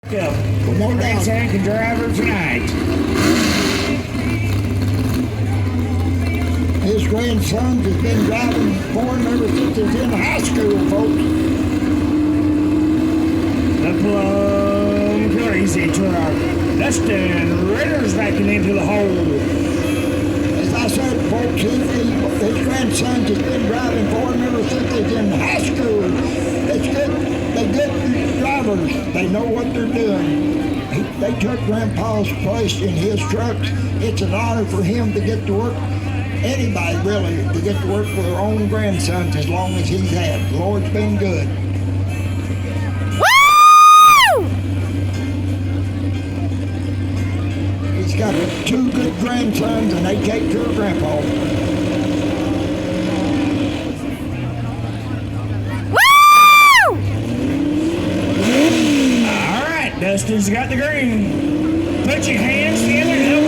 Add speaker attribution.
Speaker 1: Yeah. Grandson driver tonight.
Speaker 2: His grandson has been driving for him ever since he was in high school, folks.
Speaker 1: The Plum crazy truck. Dustin Ritter's backing into the hole.
Speaker 2: As I said, folks, his grandson has been driving for him ever since he was in high school. It's good. They're good drivers. They know what they're doing. They took Grandpa's place in his trucks. It's an honor for him to get to work. Anybody really to get to work for their own grandsons as long as he's had. The Lord's been good.
Speaker 3: Woo!
Speaker 2: He's got two good grandsons and they take care of Grandpa.
Speaker 3: Woo!
Speaker 1: All right, Dustin's got the green. Put your hands together and